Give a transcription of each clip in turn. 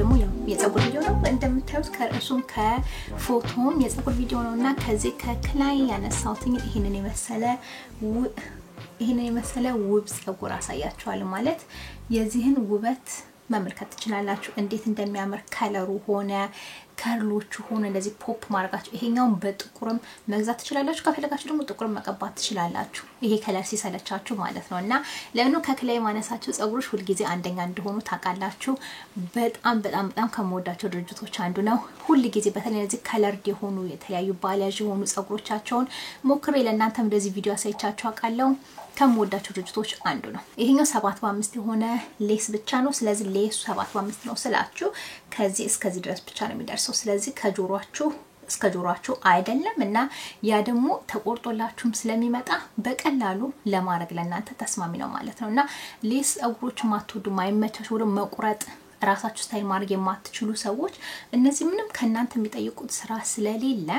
ደግሞ ያው የፀጉር ቪዲዮ ነው እንደምታዩት ከርዕሱም ከፎቶም የፀጉር ቪዲዮ ነውና ከዚህ ከክላይ ያነሳሁት ይሄንን የመሰለ ውብ ፀጉር አሳያችኋለሁ ማለት የዚህን ውበት መመልከት ትችላላችሁ እንዴት እንደሚያምር ከለሩ ሆነ ከርሎቹ ሆነ እንደዚህ ፖፕ ማርጋችሁ ይሄኛው በጥቁርም መግዛት ትችላላችሁ ከፈለጋችሁ ደግሞ ጥቁርም መቀባት ትችላላችሁ ይሄ ከለር ሲሰለቻችሁ ማለት ነውና ለምን ከክላይ ማነሳችሁ ፀጉሮች ሁሉ ጊዜ አንደኛ እንደሆኑ ታውቃላችሁ በጣም ከመወዳቸው ድርጅቶች አንዱ ነው ሁሉ ጊዜ በተለይ እዚህ ከለር የሆኑ የተለያዩ ባላጅ የሆኑ ፀጉሮቻቸውን ሞክሬ ለእናንተም እንደዚህ ቪዲዮ አሳይቻችሁ አውቃለሁ ከመወዳቸው ድርጅቶች አንዱ ነው ይሄኛው 7 የሆነ ሌስ ብቻ ነው ስለዚህ ሌሱ 7 ነው ስላችሁ ከዚህ እስከዚህ ድረስ ብቻ ነው የሚደርሰው ስለዚህ ከጆሮአችሁ እስከ ጆሮአችሁ አይደለም እና ያ ደግሞ ተቆርጦላችሁም ስለሚመጣ በቀላሉ ለማድረግ ለእናንተ ተስማሚ ነው ማለት ነውና ሌስ ፀጉሮች ማትወዱ ማይመቻችሁ ወደ መቁረጥ ራሳችሁ ስታይል ማድረግ የማትችሉ ሰዎች እነዚህ ምንም ከናንተ የሚጠይቁት ስራ ስለሌለ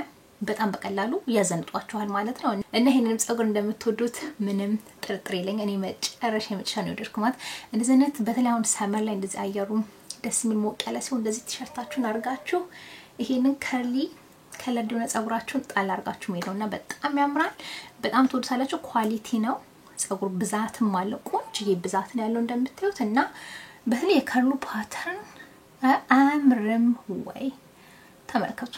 በጣም በቀላሉ ያዘንጧችኋል ማለት ነው እና ይሄንን ፀጉር እንደምትወዱት ምንም ጥርጥር የለኝ እኔ መጨረሻ ነው ወደድኩት እንደዚህ በተለይ አሁን ሰመር ላይ እንደዚህ አየሩ ደስ የሚል ሞቅ ያለ ሲሆን እንደዚህ ቲሸርታችሁን አርጋችሁ ይሄንን ከለር ዲሆነ ፀጉራችሁን ጣል አርጋችሁ ሄደውና በጣም ያምራል በጣም ተወዳላችሁ ኳሊቲ ነው ፀጉር ብዛትም አለው ቆንጆ ብዛት ነው ያለው እንደምታዩት እና በተለይ የከርሉ ፓተርን አምርም ወይ ተመልከቱ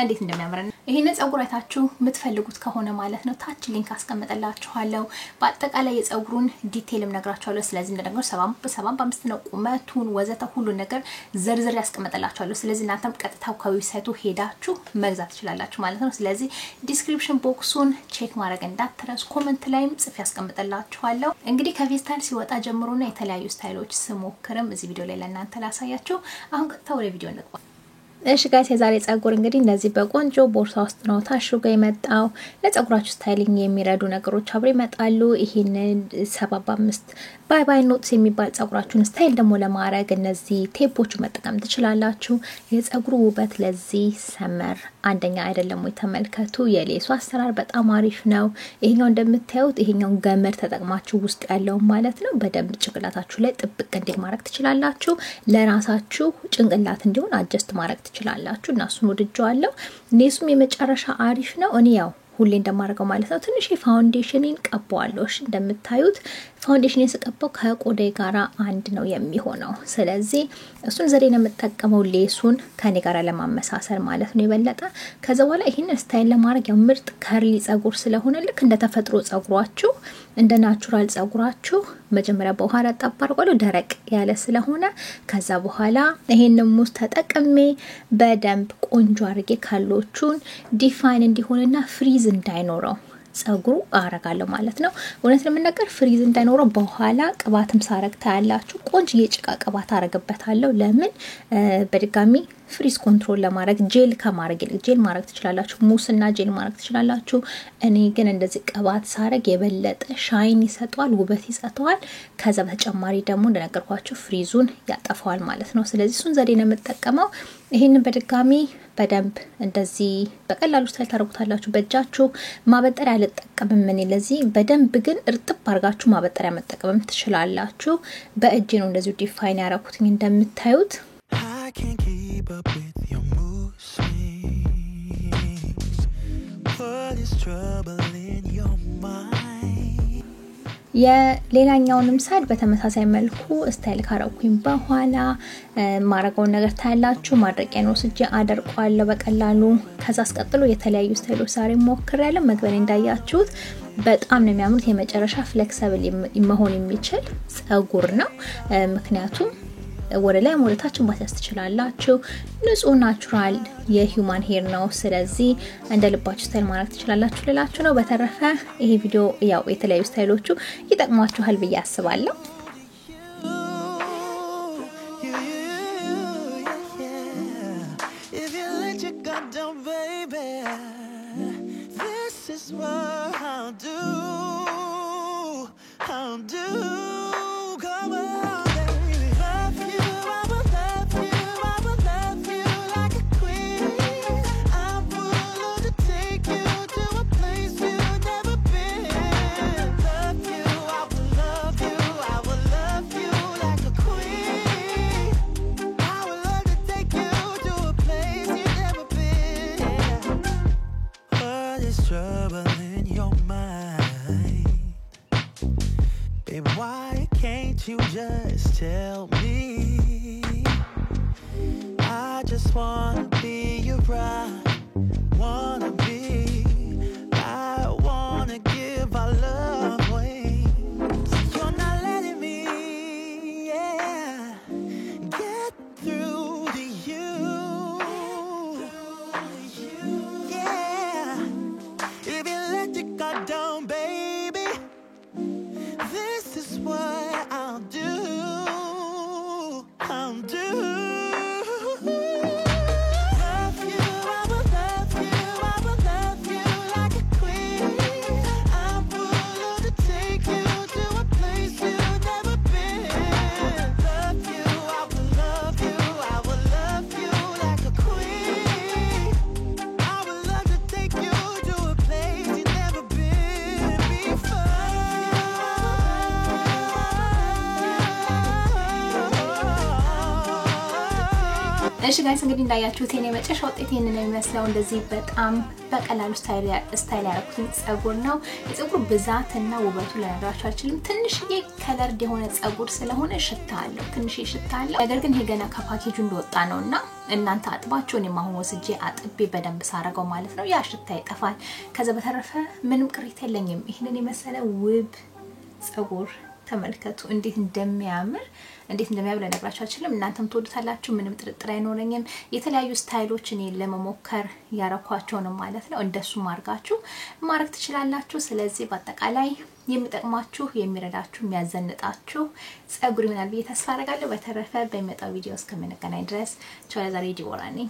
እንዴት እንደሚያምርና ይሄንን ፀጉር አይታችሁ የምትፈልጉት ከሆነ ማለት ነው ታች ሊንክ አስቀምጥላችኋለሁ በአጠቃላይ የፀጉሩን ዲቴይልም ነግራችኋለሁ ስለዚህ እንደነገር 75 ነው ቁመቱን ወዘተ ሁሉ ነገር ዘርዘር ያስቀምጥላችኋለሁ ስለዚህ እናንተም ቀጥታው ከዌብሳይቱ ሄዳችሁ መግዛት ትችላላችሁ ማለት ነው ስለዚህ ዲስክሪፕሽን ቦክሱን ቼክ ማድረግ እንዳትረሱ ኮሜንት ላይም ጽፍ ያስቀምጥላችኋለሁ እንግዲህ ከፌስታል ሲወጣ ጀምሮና የተለያዩ ስታይሎች ስሞክርም እዚህ ቪዲዮ ላይ ለእናንተ ላሳያችሁ አሁን ቀጥታ ወደ ቪዲዮ እንግባ እሺ ጋይስ የዛሬ ፀጉር እንግዲህ እንደዚህ በቆንጆ ቦርሳ ውስጥ ነው ታሽጎ የመጣው ለፀጉራችሁ ስታይሊንግ የሚረዱ ነገሮች አብረው ይመጣሉ ይሄንን 75 ባይ ኖትስ የሚባል ፀጉራችሁን ስታይል ደግሞ ለማድረግ እነዚህ ቴፖች መጠቀም ትችላላችሁ የፀጉሩ ውበት ለዚህ ሰመር አንደኛ አይደለም ወይ ተመልከቱ የሌሱ አሰራር በጣም አሪፍ ነው ይሄኛው እንደምታዩት ይሄኛው ገመድ ተጠቅማችሁ ውስጥ ያለው ማለት ነው በደንብ ጭንቅላታችሁ ላይ ጥብቅ እንዲል ማድረግ ትችላላችሁ ለራሳችሁ ጭንቅላት እንዲሆን አጀስት ማድረግ ትችላላችሁ እና እሱን ወድጄዋለሁ ኔሱም የመጨረሻ አሪፍ ነው እኔ ያው ሁሌ እንደማደርገው ማለት ነው ትንሽ ፋውንዴሽንን ቀባዋለሁ እሺ እንደምታዩት ፋውንዴሽንን ስቀባው ከቆዳዬ ጋራ አንድ ነው የሚሆነው ስለዚህ እሱን ዘዴ ነው የምጠቀመው ሌሱን ከኔ ጋራ ለማመሳሰል ማለት ነው ይበለጣ ከዛ በኋላ ይሄንን ስታይል ለማድረግ ያው ምርጥ ከርሊ ፀጉር ስለሆነ ልክ እንደ ተፈጥሮ ፀጉራችሁ እንደ ናቹራል ፀጉራችሁ መጀመሪያ በውሃ አጣባርጓለሁ ደረቅ ያለ ስለሆነ ከዛ በኋላ ይሄንን ሙስ ተጠቅሜ በደንብ ቆንጆ አርጌ ካሎቹን ዲፋይን እንዲሆንና ፍሪዝ እንዳይኖረው ፀጉሩ አረጋለሁ ማለት ነው ወነት ለምንነገር ፍሪዝ እንዳይኖረው በኋላ ቅባትም ሳረግ ታያላችሁ ቆንጆ የጭቃ ቅባት አረጋበታለሁ ለምን በድጋሚ ፍሪዝ ኮንትሮል ለማድረግ ጄል ማድረግ ትችላላችሁ ሙስና ጄል ማድረግ ትችላላችሁ እኔ ግን እንደዚህ ቅባት ሳረግ የበለጠ ሻይን ይሰጣል ውበት ይሰጣል ከዛ በተጨማሪ ደግሞ እንደነገርኳችሁ ፍሪዙን ያጠፋዋል ማለት ነው ስለዚህ እሱን ዘዴ ነው የምጠቀመው ይሄንን በድጋሚ በደንብ እንደዚህ በቀላሉ ስታይል ታረጉታላችሁ በእጃችሁ ማበጠሪያ አልጠቀምም እኔ ለዚህ በደንብ ግን እርጥብ አርጋችሁ ማበጠሪያ መጠቀም ትችላላችሁ በእጄ ነው እንደዚህ ዲፋይን ያረኩትኝ እንደምታዩት up with your mood swings what is trouble in your mind የሌላኛውንም ሳይድ በተመሳሳይ መልኩ ስታይል ካረኩኝ በኋላ ማረጋው ነገር ታያላችሁ ማድረቂያ ነው ስጄ አደርቋለሁ በቀላሉ ከዛ አስቀጥሎ የተለያዩ ስታይሎች ዛሬ ሞክሬያለሁ መግበን እንዳያችሁት በጣም ነው የሚያምሩት የመጨረሻ ፍሌክሲብል መሆን የሚችል ፀጉር ነው ምክንያቱም ወደ ላይ ወደታችን ማስያዝ ትችላላችሁ ንጹህ ናቹራል የሂዩማን ሄር ነው ስለዚህ እንደ ልባችሁ ስታይል ማድረግ ትችላላችሁ ለላችሁ ነው በተረፈ ይሄ ቪዲዮ ያው የተለያዩ ስታይሎቹ ይጠቅማችኋል ብዬ አስባለሁ you just tell me? I just wanna be your bride, wanna be. I wanna give our love wings. You're not letting me, yeah, get through to you. Yeah, if you let your guard down, baby, this is what I'll do. I'll do. Love you, I will love you, I will love you like a queen. I will love to take you to a place you've never been. Love you, I will love you, I will love you like a queen. I would love to take you to a place you've never been before. እሺ ጋይስ እንግዲህ እንዳያችሁት የኔ መጨረሻ ውጤት ይሄንን ነው የሚመስለው እንደዚህ በጣም በቀላሉ ስታይል ያደረኩት ጸጉር ነው የጸጉር ብዛትና ውበቱ ለነገራችሁ አልችልም ትንሽዬ ከለር የሆነ ጸጉር ስለሆነ ሽታ አለው ትንሽዬ ሽታ አለው ነገር ግን ይሄ ገና ከፓኬጁ እንደወጣ ነውና እናንተ አጥባችሁ እኔ ማሁን ወስጄ አጥቤ በደንብ ሳረጋው ማለት ነው ያ ሽታ ይጠፋል ከዛ በተረፈ ምንም ቅሬታ የለኝም ይሄንን የመሰለ ውብ ጸጉር ተመልከቱ እንዴት እንደሚያምር ለነገራችሁ አልችልም እናንተም ትወዱታላችሁ ምንም ጥርጥር አይኖርኝም የተለያዩ ስታይሎች እኔ ለመሞከር ያረኳቸው ነው ማለት ነው እንደሱ ማርጋችሁ ማርክ ትችላላችሁ ስለዚህ በአጠቃላይ የሚጠቅማችሁ የሚረዳችሁ የሚያዘንጣችሁ ጸጉር ይሆናል ብዬ ተስፋ አደርጋለሁ በተረፈ በመጣው ቪዲዮ እስከምንገናኝ ድረስ ቻው ለዛሬ ዲቦራ ነኝ